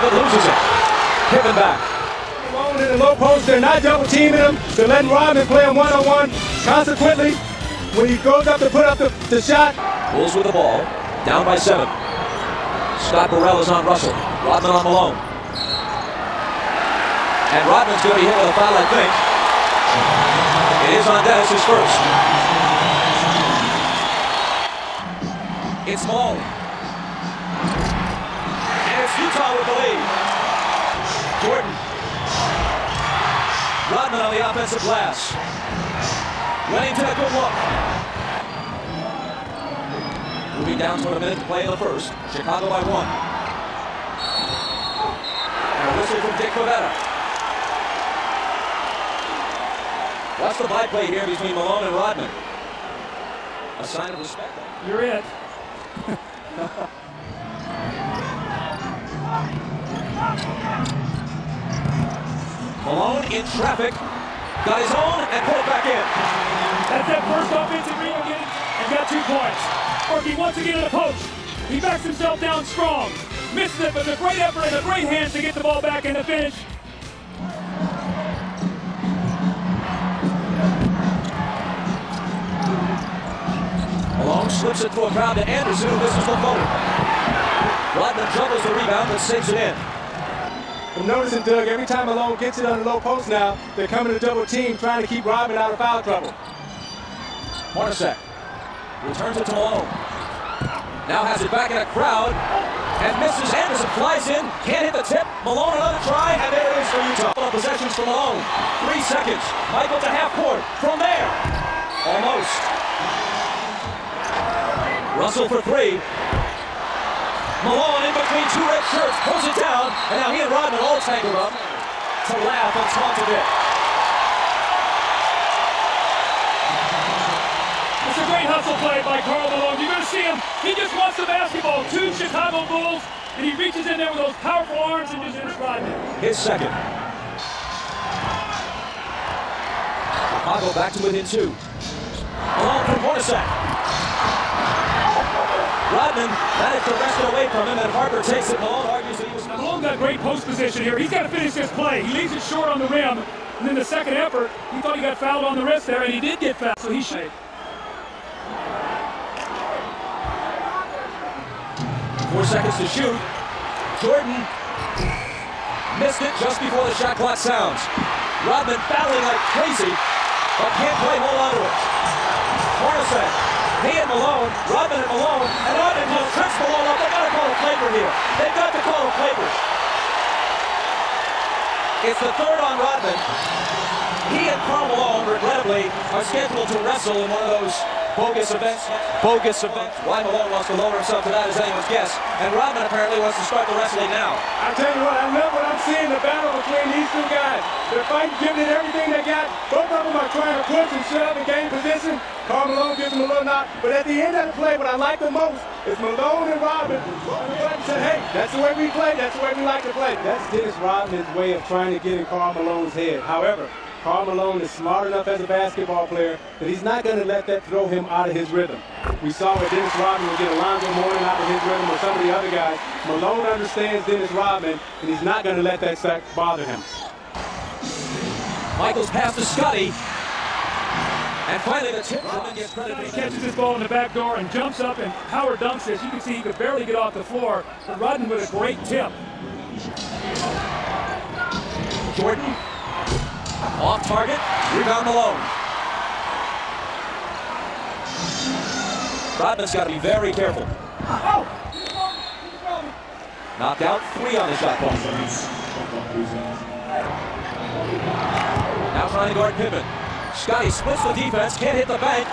but loses it. Pippen back. Malone in the low post, they're not double teaming him. They're letting Rodman play him one-on-one. Consequently, when he goes up to put up the shot. Bulls with the ball, down by 7. Scott Burrell is on Russell. Rodman on Malone. And Rodman's going to be hit with a foul, I think. It is on Dennis, his first. It's Malone. And it's Utah with the lead. Jordan. Rodman on the offensive glass. Wennington a good look. Moving down to a minute to play in the first. Chicago by 1. And a whistle from Dick Pavetta. Watch the byplay here between Malone and Rodman. A sign of respect. You're it. Malone in traffic. Got his own and put it back in. That's that first offensive rebound again and got 2 points. Working once again in the post. He backs himself down strong. Misses it, but a great effort and a great hands to get the ball back in the finish. Malone slips it through a crowd to Anderson, who misses the forward. Rodman juggles the rebound but saves it in. I'm noticing, Doug, every time Malone gets it on the low post now, they're coming to double team, trying to keep Rodman out of foul trouble. Hornacek returns it to Malone. Now has it back in a crowd and misses. Anderson flies in, can't hit the tip. Malone another try, and there it is for Utah. Possessions for Malone. 3 seconds. Michael to half court. From there, almost. Russell for 3. Malone in between 2 red shirts, pulls it down, and now he and Rodman all tangled up to laugh and taunt a bit. It's a great hustle play by Karl Malone. You're going to see him. He just wants the basketball. 2 Chicago Bulls, and he reaches in there with those powerful arms and just hits Rodman. His second. Chicago back to within 2. Malone from Hornacek. Rodman managed to wrest it away from him, and Harper takes it. Malone argues that he was... Malone got great post position here. He's got to finish this play. He leaves it short on the rim, and then the second effort, he thought he got fouled on the wrist there, and he did get fouled, so he should. 4 seconds to shoot. Jordan missed it just before the shot clock sounds. Rodman battling like crazy, but can't quite hold on to it. Hornacek, he and Malone, Rodman and Malone, and Rodman just trips Malone up. They've got to call a flagrant here. They've got to call a flagrant. It's the third on Rodman. He and Karl Malone, regrettably, are scheduled to wrestle in one of those bogus events. Bogus events. Why Malone wants to lower himself to that is anyone's guess. And Rodman apparently wants to start the wrestling now. I tell you what, I love what I'm seeing, the battle between these 2 guys. They're fighting, giving it everything they got. Both of them are trying to push and shove and gain position. Karl Malone gives him a little knock. But at the end of the play, what I like the most is Malone and Rodman. Everybody said, hey, that's the way we play. That's the way we like to play. That's Dennis Rodman's way of trying to get in Karl Malone's head. However, Karl Malone is smart enough as a basketball player that he's not going to let that throw him out of his rhythm. We saw where Dennis Rodman would get Alonzo Mourning out of his rhythm or some of the other guys. Malone understands Dennis Rodman, and he's not going to let that sack bother him. Michaels pass to Scotty. And finally the tip. Rodman gets credit. He catches this ball in the back door and jumps up, and Howard dunks this. You can see he could barely get off the floor, but Rodman with a great tip. Jordan. Off target, rebound Malone. Rodman's got to be very careful. Knocked out, 3 on the shot clock. Now trying to guard Pippen. Scotty splits the defense, can't hit the bank.